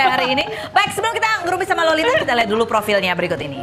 saya hari ini. Baik, sebelum kita ngerumpi sama Lolita, kita lihat dulu profilnya berikut ini.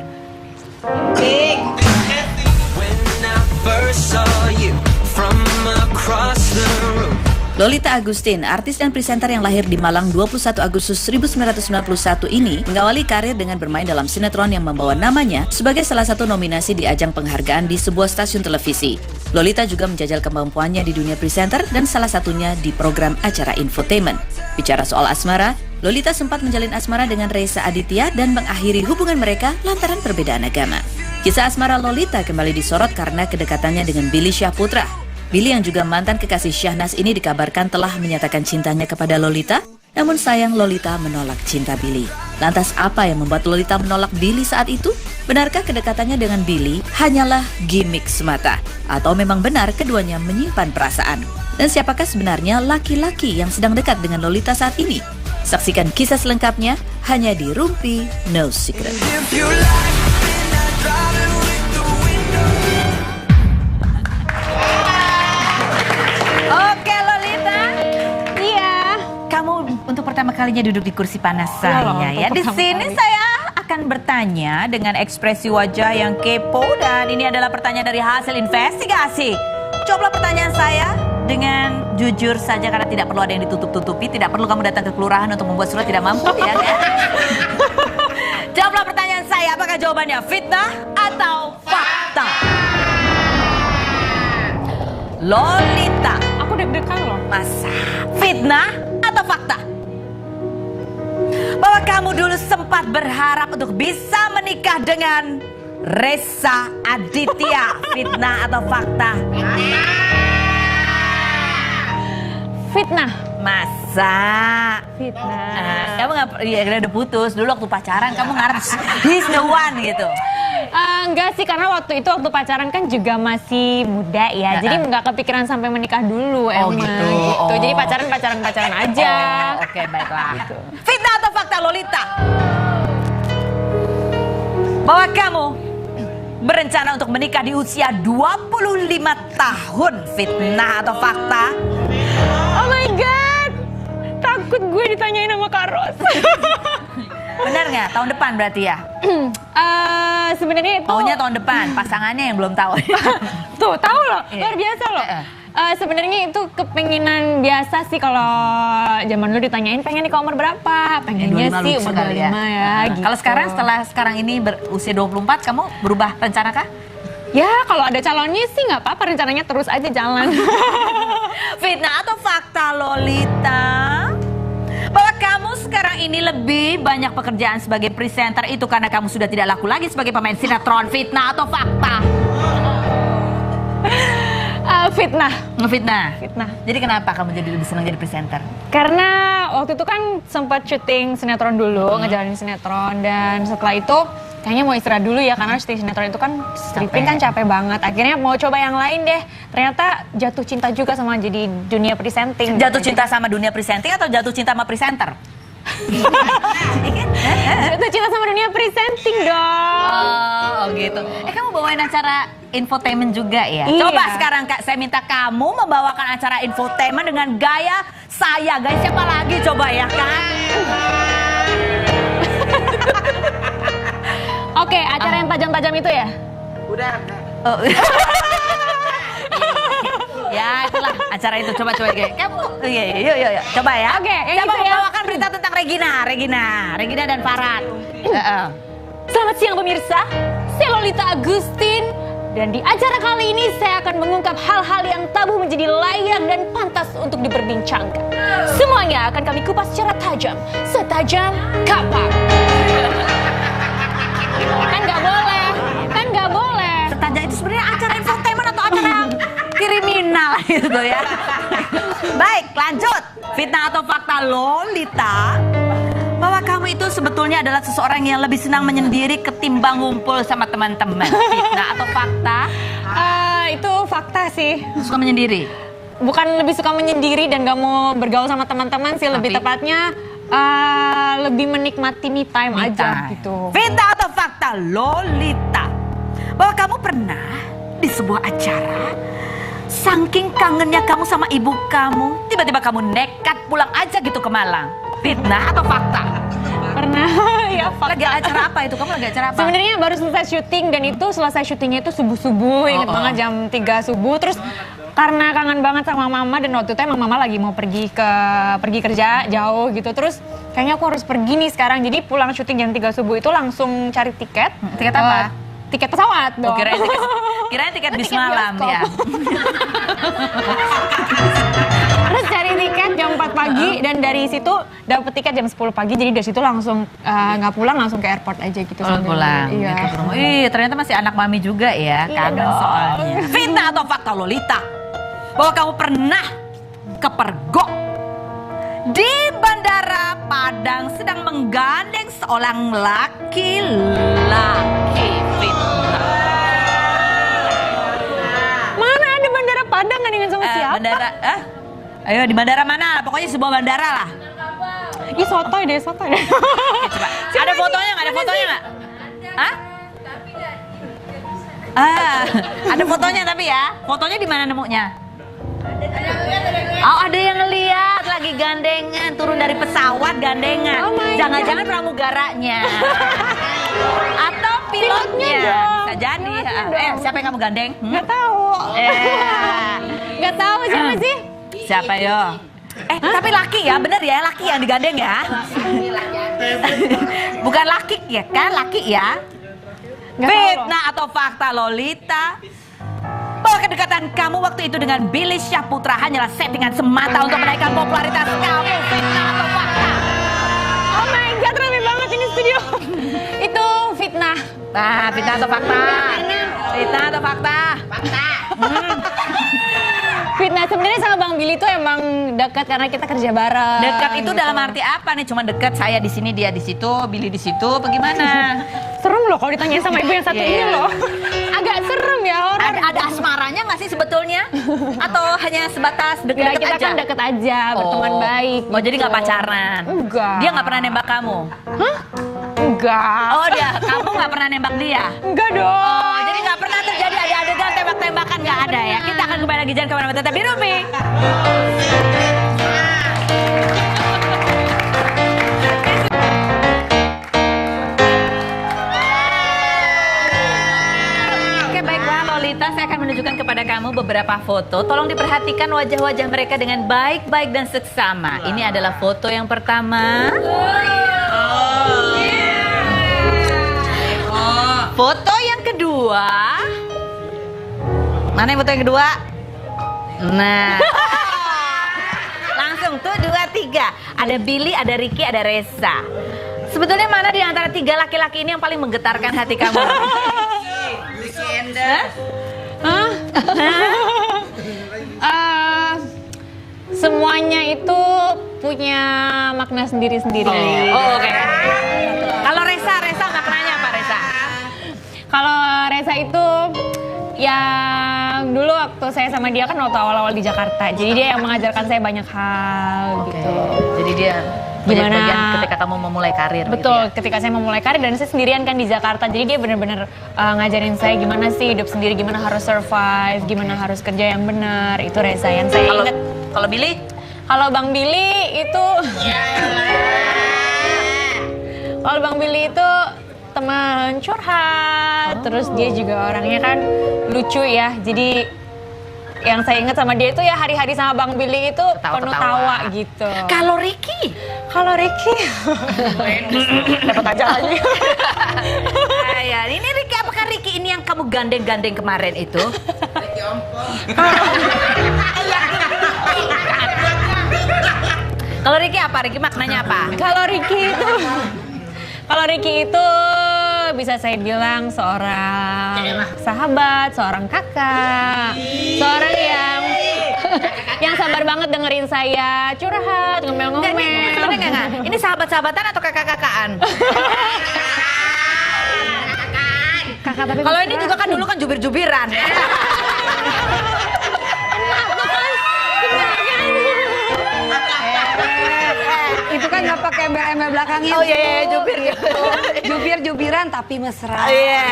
Lolita Agustin, artis dan presenter yang lahir di Malang 21 Agustus 1991 ini mengawali karir dengan bermain dalam sinetron yang membawa namanya sebagai salah satu nominasi di ajang penghargaan di sebuah stasiun televisi. Lolita juga menjajal kemampuannya di dunia presenter dan salah satunya di program acara infotainment. Bicara soal asmara, Lolita sempat menjalin asmara dengan Reza Aditya dan mengakhiri hubungan mereka lantaran perbedaan agama. Kisah asmara Lolita kembali disorot karena kedekatannya dengan Billy Syahputra. Billy yang juga mantan kekasih Syahnas ini dikabarkan telah menyatakan cintanya kepada Lolita, namun sayang Lolita menolak cinta Billy. Lantas apa yang membuat Lolita menolak Billy saat itu? Benarkah kedekatannya dengan Billy hanyalah gimmick semata? Atau memang benar keduanya menyimpan perasaan? Dan siapakah sebenarnya laki-laki yang sedang dekat dengan Lolita saat ini? Saksikan kisah selengkapnya hanya di Rumpi No Secret. Oke Lolita, iya. Kamu untuk pertama kalinya duduk di kursi panas saya ya. Di sini saya akan bertanya dengan ekspresi wajah yang kepo dan ini adalah pertanyaan dari hasil investigasi. Jawablah pertanyaan saya dengan jujur saja karena tidak perlu ada yang ditutup-tutupi, tidak perlu kamu datang ke kelurahan untuk membuat surat tidak mampu ya. Jawablah pertanyaan saya, apakah jawabannya fitnah atau fakta? Lolita, Aku deg-degan loh. masa fitnah atau fakta? Bahwa kamu dulu sempat berharap untuk bisa menikah dengan Reza Aditya, fitnah atau fakta? Fitnah. Masa? Fitnah. Kamu nggak, ya udah putus dulu waktu pacaran, kamu ngarep he's the one gitu. Enggak sih, karena waktu itu waktu pacaran kan juga masih muda ya. Jadi nggak kepikiran sampai menikah dulu emang. gitu. Jadi pacaran aja. Oke, baiklah. Fitnah atau fakta Lolita? Bahwa kamu berencana untuk menikah di usia 25 tahun, fitnah atau fakta? Oh my god, takut gue ditanyain sama Kak Ros. Benar nggak? Tahun depan berarti ya? Sebenarnya itu Maunya tahun depan, pasangannya yang belum tahu. tuh tahu loh, Iya. luar biasa loh. Sebenarnya itu kepenginan biasa sih kalau zaman dulu ditanyain pengen nikah umur berapa? Pengennya 25 sih lucu umur kali 25 ya. Gitu. Kalau setelah sekarang ini berusia 24, kamu berubah rencana kah? Ya kalau ada calonnya sih nggak apa-apa, rencananya terus aja jalan. Fitnah atau fakta Lolita? Bahwa kamu sekarang ini lebih banyak pekerjaan sebagai presenter itu karena kamu sudah tidak laku lagi sebagai pemain sinetron, fitnah atau fakta? Fitnah. Ngefitnah? Fitnah. Jadi kenapa kamu jadi lebih senang jadi presenter? Karena waktu itu kan sempat syuting sinetron dulu, ngejalanin sinetron, dan setelah itu kayaknya mau istirahat dulu ya karena syuting sinetron itu kan stripping kan capek banget. Akhirnya mau coba yang lain deh. Ternyata jatuh cinta juga sama jadi dunia presenting. Jatuh cinta sama dunia presenting atau jatuh cinta sama presenter? Jatuh cinta sama dunia presenting dong. Oh gitu. Kamu bawain acara infotainment juga ya? Iya. Coba sekarang Kak, saya minta kamu membawakan acara infotainment dengan gaya saya. Gaya siapa lagi coba ya Kak? Oke, acara yang tajam-tajam itu ya? Udah. Oh. Ya itulah acara itu, coba kamu yuk coba ya. Oke, yang coba itu ya. membawakan berita tentang Regina dan Farad. Selamat siang pemirsa, saya Lolita Agustin. Dan di acara kali ini saya akan mengungkap hal-hal yang tabu menjadi layak dan pantas untuk diperbincangkan. Semuanya akan kami kupas secara tajam, setajam kapak. Kan nggak boleh. Setajam itu sebenarnya acara infotainment atau acara yang kriminal gitu ya. Baik, lanjut. Fitnah atau fakta Lolita? Bahwa kamu itu sebetulnya adalah seseorang yang lebih senang menyendiri ketimbang ngumpul sama teman-teman. Fitnah atau fakta? Itu fakta sih. Suka menyendiri? Bukan lebih suka menyendiri dan gak mau bergaul sama teman-teman sih. Lebih tepatnya lebih menikmati me time aja gitu. Fitnah atau fakta Lolita? Bahwa kamu pernah di sebuah acara, saking kangennya kamu sama ibu kamu, tiba-tiba kamu nekat pulang aja gitu ke Malang. Fitnah atau fakta? Pernah, ya fakta. Lagi acara apa itu? Kamu lagi acara apa? Sebenarnya baru selesai syuting dan itu selesai syutingnya itu subuh-subuh, inget banget jam 3 subuh. Terus karena kangen banget sama mama dan waktu itu emang mama lagi mau pergi kerja jauh gitu. Terus kayaknya aku harus pergi nih sekarang. Jadi pulang syuting jam 3 subuh itu langsung cari tiket. Tiket apa? Tiket pesawat dong. Kirain tiket bis malam ya. Terus cari tiket jam 4 pagi dan dari situ dapet tiket jam 10 pagi. Jadi dari situ langsung nggak pulang, langsung ke airport aja gitu. Pulang. Iya. Ih, ternyata masih anak mami juga ya. Kangen soalnya. Fitnah atau fakta Lolita? Bahwa kamu pernah kepergok di Bandara Padang sedang menggandeng seorang laki-laki. Fitnah. Mana ada Bandara Padang gandengan sama siapa? Bandara, ayo di bandara mana? Pokoknya sebuah bandara lah. Ih sotoy deh. Coba. Ada fotonya nggak? Ada fotonya nggak? Hah? Ada fotonya tapi ya. Fotonya di mana nemunya? Oh, ada yang ngeliat lagi gandengan, turun dari pesawat gandengan. Oh my Jangan-jangan pramugaranya. Atau pilotnya. Bisa jadi. Siapa yang kamu gandeng? Nggak tahu. Nggak tahu siapa sih? Siapa yo? Tapi laki ya, bener ya, laki yang digandeng ya. Bukan laki ya kan, laki ya. Fitnah atau fakta Lolita? Bahwa kedekatan kamu waktu itu dengan Billy Syahputra hanyalah settingan semata untuk menaikkan popularitas kamu. Fitnah atau fakta? Oh my god, rame banget ini studio. Itu fitnah. Nah, fitnah atau fakta? Fitnah atau fakta? Fakta. Fitnah, sebenarnya sama Bang Billy itu emang dekat karena kita kerja bareng. Dekat itu gitu. dalam arti apa nih? Cuma dekat, saya di sini, dia di situ, Billy di situ, bagaimana? Serem loh kalau ditanya sama ibu yang satu ini loh. Agak serem ya, horor. Ada asmaranya nggak sih sebetulnya? Atau hanya sebatas deket-deket kita aja? kan deket aja, berteman baik. Oh, jadi nggak gitu. pacaran? Enggak. Dia nggak pernah nembak kamu? Hah? Enggak. Oh, kamu nggak pernah nembak dia? Enggak dong. Oh, jadi nggak pernah terjadi ada adegan tembak-tembakan, nggak ada ya? Kita akan kembali lagi, jangan kemana-mana, tetap di Rumi. Oke, baiklah Lolita, saya akan menunjukkan kepada kamu beberapa foto. Tolong diperhatikan wajah-wajah mereka dengan baik-baik dan seksama. Ini adalah foto yang pertama. Foto yang kedua. Mana yang foto yang kedua? Nah. Langsung tuh 2, 3. Ada Billy, ada Ricky, ada Reza. Sebetulnya mana di antara 3 laki-laki ini yang paling menggetarkan hati kamu? Semuanya itu punya makna sendiri-sendiri. Oh, oke. Kalau Reza maknanya apa, Reza? Kalau Reza itu yang dulu waktu saya sama dia kan waktu awal-awal di Jakarta. Jadi dia yang mengajarkan saya banyak hal gitu. Jadi dia Gimana? bagian ketika kamu memulai karir. Betul, gitu ya? ketika saya memulai karir dan saya sendirian kan di Jakarta. Jadi dia benar-benar ngajarin saya gimana sih hidup sendiri, gimana harus survive, gimana harus kerja yang benar. Itu Reza yang saya ingat. Kalau Billy? Kalau Bang Billy itu kalau Bang Billy itu teman curhat, terus dia juga orangnya kan lucu ya. Jadi yang saya ingat sama dia itu ya hari-hari sama Bang Billy itu penuh tawa gitu. Kalau Ricky? Kalau Ricky dapat aja lagi. Ya, ini Ricky, apakah Ricky ini yang kamu gandeng-gandeng kemarin itu? Ricky ompong. Kalau Ricky apa? Ricky maknanya apa? Kalau Ricky itu bisa saya bilang seorang sahabat, seorang kakak, seorang yang sabar banget dengerin saya curhat, ngomel-ngomel. Enggak. Ini sahabat-sahabatan atau kakak-kakaan? Kakak tapi kalau ini juga kan dulu kan jubir-jubiran. Itu kan nggak pakai embel-embel belakangnya. Oh iya, Jubir-jubiran tapi mesra. Iya.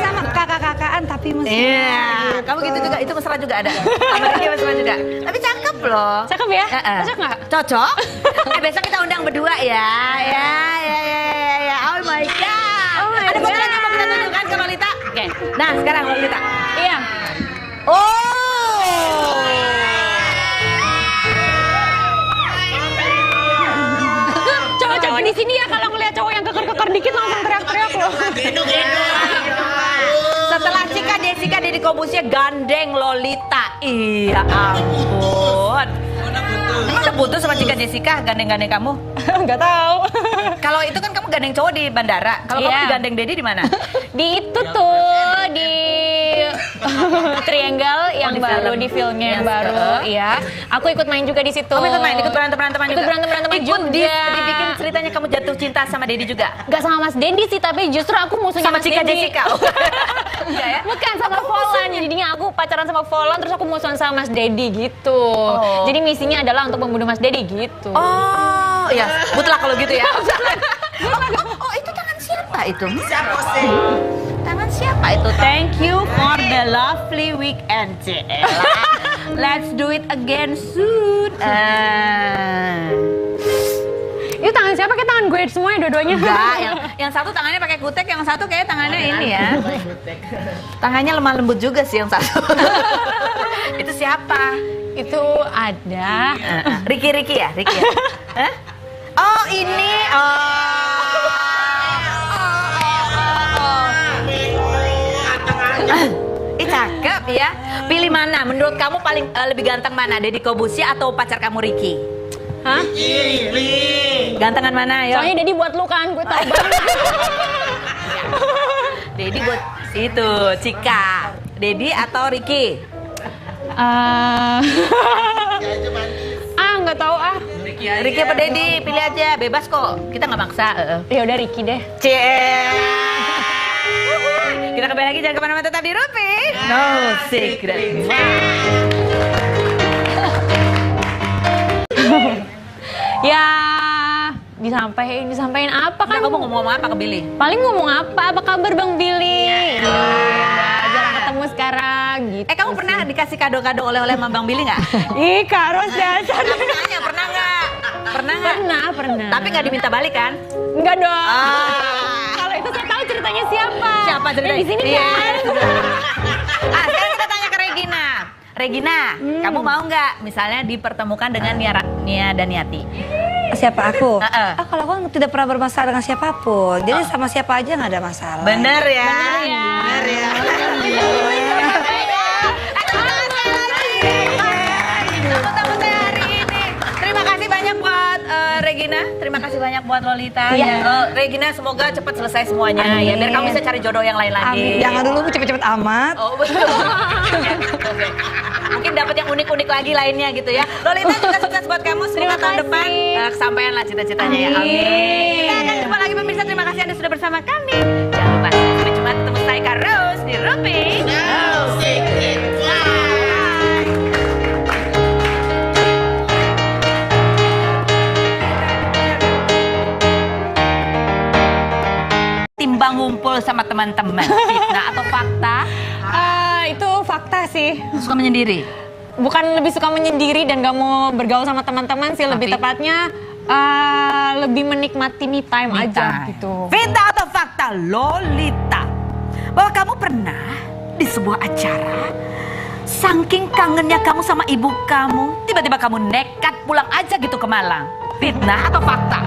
Sama kakak-kakaan tapi mesra. Iya. Kamu gitu juga, itu mesra juga ada. Sama Ricky mesra juga. Tapi cakep loh. Cakep ya? Cocok nggak? Cocok. Besok kita undang berdua ya. Ya. Nah, sekarang Lolita. Iya. Oh. Cowok-cowok di sini ya kalau ngeliat cowok yang keker-keker dikit langsung teriak-teriak loh. Setelah Cika, Jessica, Deddy Corbuzier gandeng Lolita. Iya ampun. Emang udah putus sama Cika Jessica gandeng-gandeng kamu? Nggak tahu. Kalau itu kan kamu gandeng cowok di bandara. Kalau kamu Iya. digandeng Deddy di mana? Di itu tuh di Triangle yang di baru film. di filmnya yang Yes, baru, iya. Aku ikut main juga di situ. Kamu ikut main, ikut berantem-beranteman juga? Ikut berantem-beranteman Ikut juga. dibikin ceritanya kamu jatuh cinta sama Deddy juga? Gak sama Mas Dendi sih, tapi justru aku musuhnya Sama Mas Cika Dendi. Jessica? Enggak ya? Bukan, sama Volan. Jadinya aku pacaran sama Volan, terus aku musuhan sama Mas Dedi gitu. Oh. Jadi misinya adalah untuk membunuh Mas Dedi gitu. Oh, ya, mutlak kalau gitu ya. Oh, itu tangan siapa itu? Siapa sih? Tangan siapa itu? Thank you for the lovely weekend, Cella. Let's do it again soon. Itu tangan siapa? Kayak tangan gue semuanya dua-duanya. Enggak, yang satu tangannya pakai kutek, yang satu kayak tangannya ini ya. Tangannya lemah lembut juga sih yang satu. Itu siapa? Itu ada. Ricky ya? Hah? Oh, ini. Cakep ya. Pilih mana? Menurut kamu paling lebih ganteng mana? Deddy Corbuzier atau pacar kamu Ricky? Hah? Gantengan mana ya? Soalnya Dedi buat lu kan, gue tau banget. Deddy buat itu, Cika. Deddy atau Ricky? Nggak tahu ah. Ricky apa Deddy? Pilih aja, bebas kok. Kita nggak maksa. Ya udah Ricky deh. Kita kembali lagi, jangan kemana-mana, tetap di Rupi. No secret. Ya, disampaikan apa kan? Kamu ngomong apa ke Billy? Paling ngomong apa? Apa kabar Bang Billy? Jarang ketemu sekarang gitu. Kamu pernah dikasih kado-kado oleh-oleh sama Bang Billy nggak? Ih, Karos dasar. Aku nanya, pernah nggak? Pernah nggak? Pernah. Tapi nggak diminta balik kan? Enggak dong. Ah. Kalau itu saya tahu ceritanya siapa. Siapa ceritanya? Di sini Iya. kan. Sekarang kita tanya ke Regina. Regina, kamu mau nggak misalnya dipertemukan dengan Nia dan Niati? Siapa aku? Heeh. Kalau aku tidak pernah bermasalah dengan siapapun. Jadi sama siapa aja nggak ada masalah. Bener ya? Bener ya. Tamu-tamu saya hari ini. Terima kasih banyak buat Regina. Terima kasih banyak buat Lolita. Iya. Ya. Regina, semoga cepat selesai semuanya. Amin. Ya, biar kamu bisa cari jodoh yang lain lagi. Amin. Jangan dulu cepet-cepet amat. Oh betul. Mungkin dapat yang unik-unik lagi lainnya gitu ya. Lolita juga sukses buat kamu. Semoga tahun depan kesampaian lah cita-citanya ya. Amin. Kita akan jumpa lagi pemirsa. Terima kasih Anda sudah bersama kami. Jangan lupa sampai jumpa ketemu saya Kak Rose di Rupi. Timbang ngumpul sama teman-teman, fitnah atau fakta? Itu fakta sih. Suka menyendiri. Bukan lebih suka menyendiri dan gak mau bergaul sama teman-teman sih, lebih Tapi? tepatnya lebih menikmati me time aja gitu. Fitnah atau fakta, Lolita, bahwa kamu pernah di sebuah acara, saking kangennya kamu sama ibu kamu, tiba-tiba kamu nekat pulang aja gitu ke Malang. Fitnah atau fakta?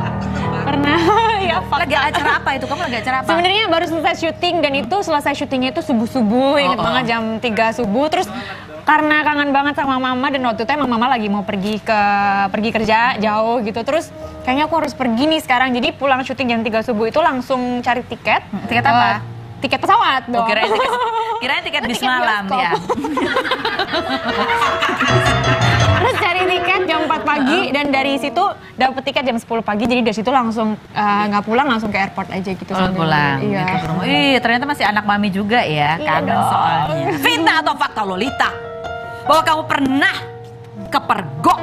Pernah ya fakta. Lagi acara apa itu? Kamu lagi acara apa? Sebenarnya baru selesai syuting dan itu selesai syutingnya itu subuh-subuh, inget banget jam 3 subuh. Terus karena kangen banget sama mama dan waktu itu emang mama lagi mau pergi kerja jauh gitu. Terus kayaknya aku harus pergi nih sekarang. Jadi pulang syuting jam 3 subuh itu langsung cari tiket. Tiket apa? Tiket pesawat dong. Kirain tiket bis malam bioskop. ya. Terus cari tiket jam 4 pagi dan dari situ dapet tiket jam 10 pagi. Jadi dari situ langsung nggak pulang, langsung ke airport aja gitu. sambil- Pulang. Iya. Gitu, ke rumah. Ternyata masih anak mami juga ya. Iya Kangen dong. soalnya. Fitnah atau fakta, Lolita, bahwa kamu pernah kepergok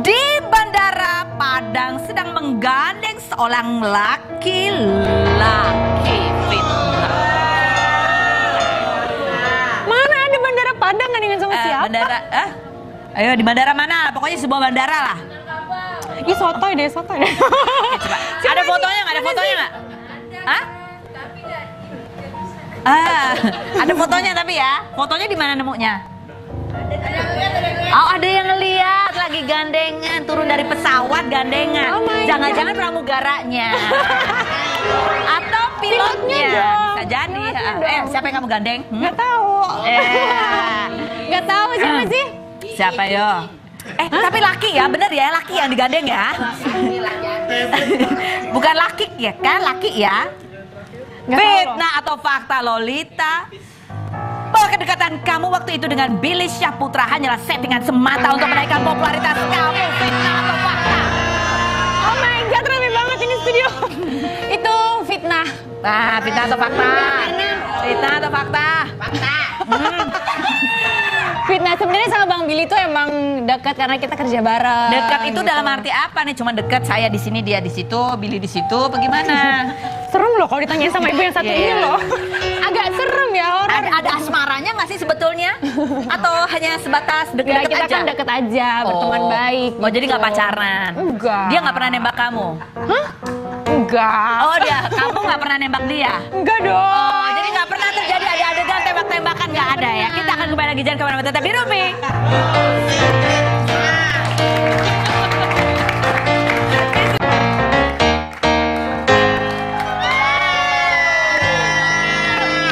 di Bandara Padang sedang menggandeng seorang laki-laki. Fitnah. Mana ada bandara Padang gandengan sama siapa? Bandara, ayo di bandara mana? Pokoknya sebuah bandara lah. Ih sotoy deh. Coba. Ada fotonya nggak? Ada fotonya nggak? Hah? Ada fotonya tapi ya. Fotonya di mana nemunya? Oh, ada yang ngeliat lagi gandengan, turun dari pesawat gandengan. Oh my Jangan-jangan pramugaranya. Atau pilotnya. Bisa jadi. Siapa yang kamu gandeng? Nggak tahu. Nggak tahu siapa sih? Siapa yo? Tapi laki ya, bener ya, laki yang digandeng ya. Bukan laki ya kan, laki ya. Fitnah atau fakta Lolita? Bahwa kedekatan kamu waktu itu dengan Billy Syahputra hanyalah settingan semata untuk menaikkan popularitas kamu. Fitnah atau fakta? Oh my god, rame banget ini studio. Itu fitnah. Nah, fitnah atau fakta? Fitnah atau fakta? Fakta. Fitnah, sebenarnya sama Bang Billy tuh emang dekat karena kita kerja bareng. Dekat itu gitu. dalam arti apa nih? Cuma dekat, saya di sini, dia di situ, Billy di situ, bagaimana? Serem loh kalau ditanya sama ibu yang satu ini loh. Agak serem ya, horor. Ada asmaranya nggak sih sebetulnya? Atau hanya sebatas Nggak, deket-deket kita aja? kan deket aja, berteman baik. Oh, jadi nggak gitu. pacaran? Enggak. Dia nggak pernah nembak kamu? Enggak. Oh, kamu nggak pernah nembak dia? Enggak dong. Oh, jadi nggak pernah terjadi ada adegan tembak-tembakan, nggak ada ya? Kita akan kembali lagi, jangan kemana-mana, tetap di Rumi.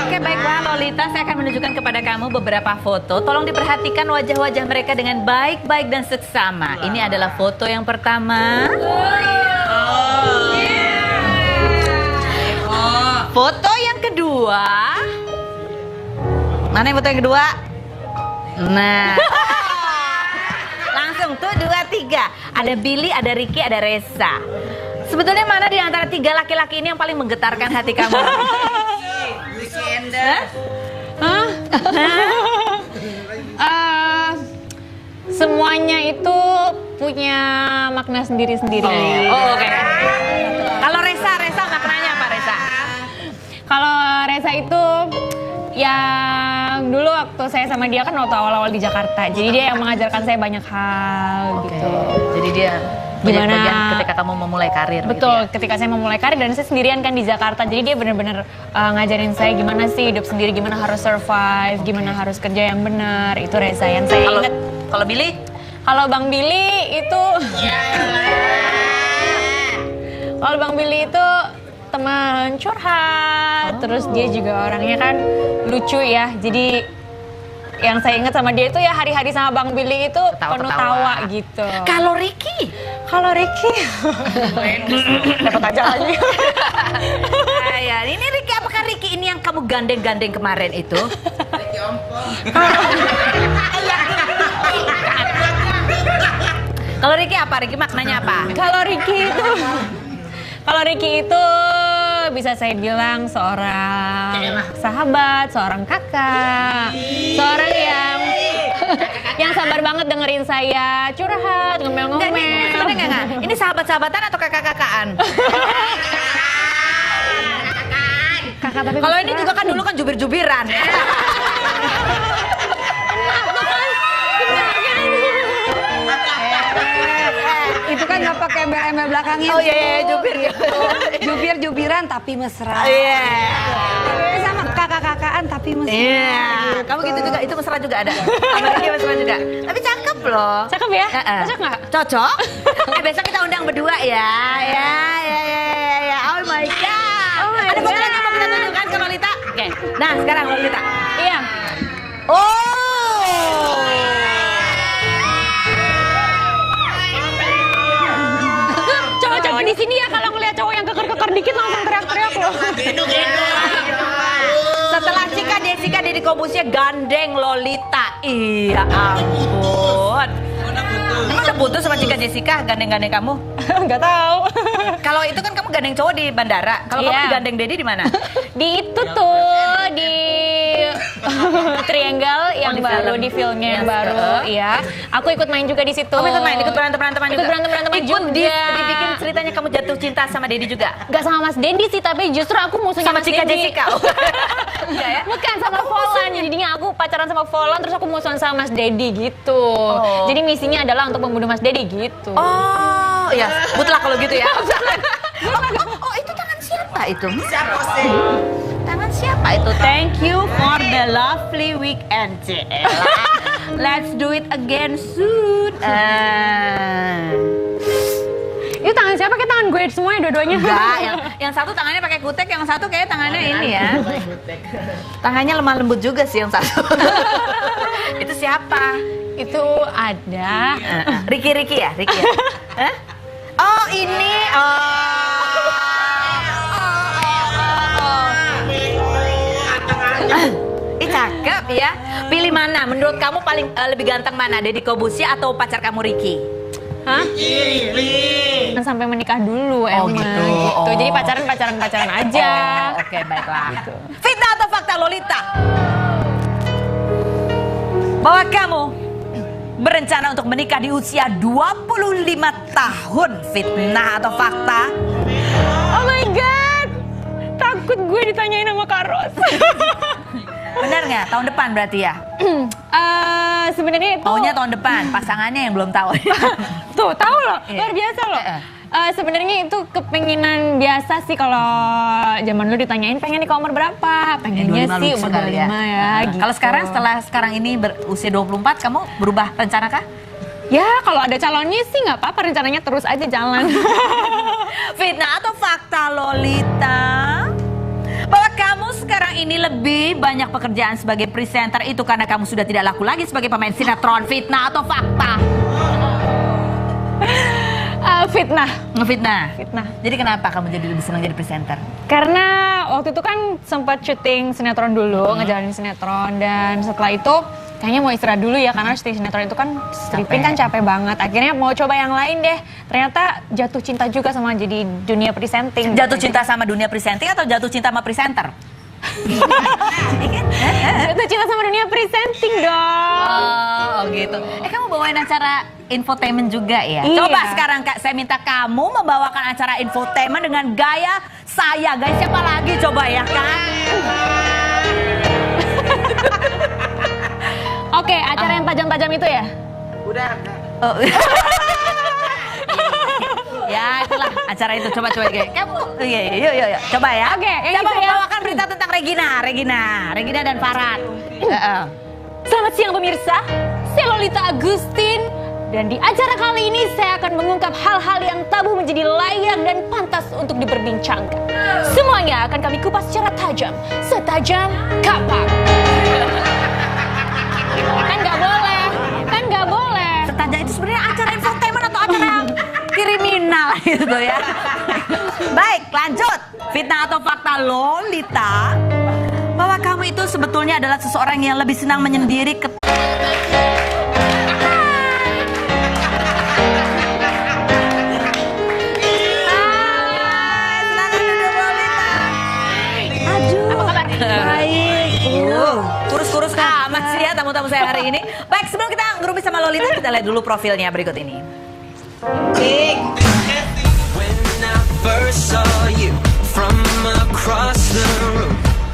Oke, baiklah Lolita, saya akan menunjukkan kepada kamu beberapa foto. Tolong diperhatikan wajah-wajah mereka dengan baik-baik dan seksama. Ini adalah foto yang pertama. Foto yang kedua. Mana yang foto yang kedua? Nah. Langsung tuh 2, 3. Ada Billy, ada Ricky, ada Reza. Sebetulnya mana di antara 3 laki-laki ini yang paling menggetarkan hati kamu? Semuanya itu punya makna sendiri-sendiri. Oh, oke. Kalau Reza maknanya apa, Reza? Kalau Reza itu yang dulu waktu saya sama dia kan waktu awal-awal di Jakarta. Jadi dia yang mengajarkan saya banyak hal gitu. Jadi dia Gimana? bagian ketika kamu memulai karir. Betul, Gitu ya? ketika saya memulai karir dan saya sendirian kan di Jakarta. Jadi dia benar-benar ngajarin saya gimana sih hidup sendiri, gimana harus survive, gimana harus kerja yang benar. Itu Reza yang saya ingat. Kalau Billy? Kalau Bang Billy itu Kalau Bang Billy itu teman curhat, terus dia juga orangnya kan lucu ya. Jadi yang saya ingat sama dia itu ya hari-hari sama Bang Billy itu penuh tawa gitu. Kalau Ricky? Dapat aja lagi. Ya, ini Ricky, apakah Ricky ini yang kamu gandeng-gandeng kemarin itu? Ricky ompong. Kalau Ricky apa? Ricky maknanya apa? Kalau Ricky itu bisa saya bilang seorang sahabat, seorang kakak, seorang yang sabar banget dengerin saya curhat, ngomel-ngomel. Enggak. Ini sahabat-sahabatan atau kakak-kakaan? Kakak tapi Kalau ini juga kan dulu kan jubir-jubiran. Itu kan nggak pakai embel-embel belakangnya. Oh iya, jubir. Jubir-jubiran tapi mesra. Iya. Sama kakak-kakaan tapi mesra. Iya. Kamu gitu juga, itu mesra juga ada. Sama Ricky mesra juga. Tapi cakep loh. Cakep ya? Cocok nggak? Cocok. Besok kita undang berdua ya. Ya. Oh my god. Ada foto lagi mau kita tunjukkan ke Lolita? Oke. Nah, sekarang Lolita. Iya. Oh. Cowok-cowok di sini ya kalau ngeliat cowok yang keker-keker dikit langsung teriak-teriak loh. Setelah Cika Jessica Deddy Corbuzier gandeng Lolita. Iya ampun. Emang udah putus sama Cika Jessica gandeng-gandeng kamu? Nggak tahu. Kalau itu kan kamu gandeng cowok di bandara. Kalau kamu Iya. digandeng Deddy di mana? Di itu tuh di Triangle yang di baru film. di filmnya yang Yes, baru, ya. Aku ikut main juga di situ. Kamu ikut main, ikut berantem-beranteman juga? Ikut berantem-beranteman Ikut juga. dibikin ceritanya kamu jatuh cinta sama Deddy juga? Gak sama Mas Dendi sih, tapi justru aku musuhnya Sama Mas Cika Dendi. Jessica? Enggak ya? Bukan, sama Volan. Jadinya aku pacaran sama Volan, terus aku musuhan sama Mas Dedi gitu. Oh. Jadi misinya adalah untuk membunuh Mas Dedi gitu. Oh, ya, mutlak kalau gitu ya. Oh, itu tangan siapa siapa itu? Tangan siapa itu? Thank you for the lovely weekend, Let's do it again soon. Itu tangan siapa? Kayak tangan gue semuanya dua-duanya. Enggak, yang satu tangannya pakai kutek, yang satu kayak tangannya ini ya. Tangannya lemah lembut juga sih yang satu. Itu siapa? Itu ada Ricky ya? Hah? Oh ini, cakep ya. Pilih mana? Menurut kamu paling lebih ganteng mana? Deddy Corbuzier atau pacar kamu Ricky? Hah? Kan sampai menikah dulu emang gitu. gitu. Jadi pacaran aja. Oke, baiklah. Gitu. Fitnah atau fakta, Lolita? Bahwa kamu berencana untuk menikah di usia 25 tahun. Fitnah atau fakta? Oh my god. Takut gue ditanyain sama Kak Ros. Benar nggak? Tahun depan berarti ya? Sebenarnya itu Maunya tahun depan, pasangannya yang belum tahu. tuh tahu loh, luar biasa loh. Sebenarnya itu kepinginan biasa sih kalau zaman dulu ditanyain pengen nikah umur berapa? Pengennya sih umur 25 ya gitu. Kalau sekarang ini berusia 24, kamu berubah rencana kah? Ya kalau ada calonnya sih nggak apa-apa, rencananya terus aja jalan. Fitnah atau fakta, Lolita? Bahwa kamu sekarang ini lebih banyak pekerjaan sebagai presenter itu karena kamu sudah tidak laku lagi sebagai pemain sinetron. Fitnah atau fakta? Fitnah. Fitnah. Jadi kenapa kamu jadi lebih senang jadi presenter? Karena waktu itu kan sempat syuting sinetron dulu, ngejalanin sinetron, dan setelah itu kayaknya mau istirahat dulu ya karena syuting sinetron itu kan stripping kan capek banget. Akhirnya mau coba yang lain deh. Ternyata jatuh cinta juga sama jadi dunia presenting. Jatuh cinta sama dunia presenting atau jatuh cinta sama presenter? Jatuh cinta sama dunia presenting dong. Oh gitu. Kamu bawain acara infotainment juga ya? Iya. Coba sekarang Kak, saya minta kamu membawakan acara infotainment dengan gaya saya. Gaya siapa lagi coba ya Kak? Oke, acara yang tajam-tajam itu ya? Udah. Oh. Ya itulah acara itu, coba kamu yuk coba ya. Oke, yang coba itu ya. membawakan berita tentang Regina dan Farhat. Selamat siang pemirsa, saya Lolita Agustin, dan di acara kali ini saya akan mengungkap hal-hal yang tabu menjadi layak dan pantas untuk diperbincangkan. Semuanya akan kami kupas secara tajam, setajam kapak. Kan nggak boleh. Setajam itu sebenarnya acara infotainment atau acara yang kriminal gitu ya. Baik, lanjut. Fitnah atau fakta, Lolita? Bahwa kamu itu sebetulnya adalah seseorang yang lebih senang menyendiri kurus-kurus amat sih ya tamu-tamu saya hari ini. Baik, sebelum kita ngerumpi sama Lolita, kita lihat dulu profilnya berikut ini.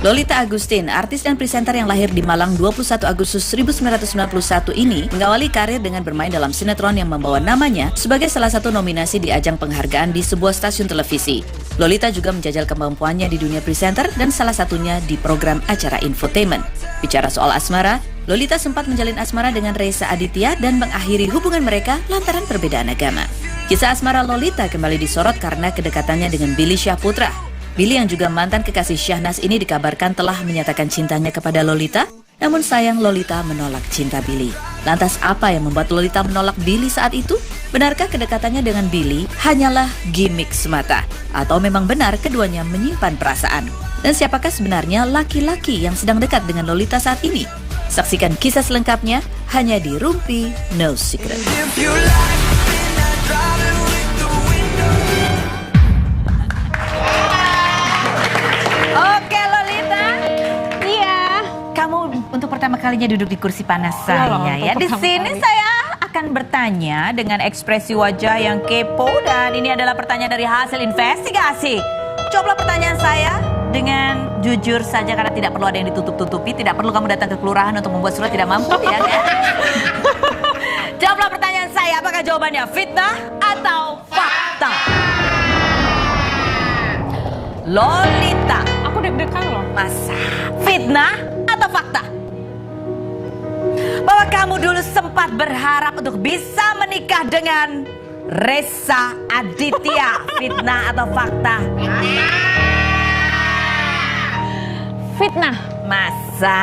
Lolita Agustin, artis dan presenter yang lahir di Malang 21 Agustus 1991 ini mengawali karir dengan bermain dalam sinetron yang membawa namanya sebagai salah satu nominasi di ajang penghargaan di sebuah stasiun televisi. Lolita juga menjajal kemampuannya di dunia presenter dan salah satunya di program acara infotainment. Bicara soal asmara, Lolita sempat menjalin asmara dengan Reza Aditya dan mengakhiri hubungan mereka lantaran perbedaan agama. Kisah asmara Lolita kembali disorot karena kedekatannya dengan Billy Syahputra. Billy yang juga mantan kekasih Syahnas ini dikabarkan telah menyatakan cintanya kepada Lolita, namun sayang Lolita menolak cinta Billy. Lantas apa yang membuat Lolita menolak Billy saat itu? Benarkah kedekatannya dengan Billy hanyalah gimmick semata? Atau memang benar keduanya menyimpan perasaan? Dan siapakah sebenarnya laki-laki yang sedang dekat dengan Lolita saat ini? Saksikan kisah selengkapnya hanya di Rumpi No Secret. Pertama kalinya duduk di kursi panas saya ya. Di sini saya akan bertanya dengan ekspresi wajah yang kepo, dan ini adalah pertanyaan dari hasil investigasi. Jawablah pertanyaan saya dengan jujur saja karena tidak perlu ada yang ditutup-tutupi, tidak perlu kamu datang ke kelurahan untuk membuat surat tidak mampu ya. Jawablah pertanyaan saya, apakah jawabannya fitnah atau fakta? Lolita. Aku deg-degan loh. Masa fitnah atau fakta? Bahwa kamu dulu sempat berharap untuk bisa menikah dengan Reza Aditya. Fitnah atau fakta? Fitnah. Masa?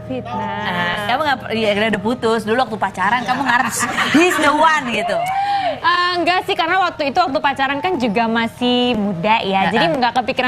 Fitnah. Kamu nggak, ya udah putus dulu waktu pacaran, kamu ngarep he's the one gitu. Enggak sih, karena waktu itu waktu pacaran kan juga masih muda ya. Jadi nggak kepikiran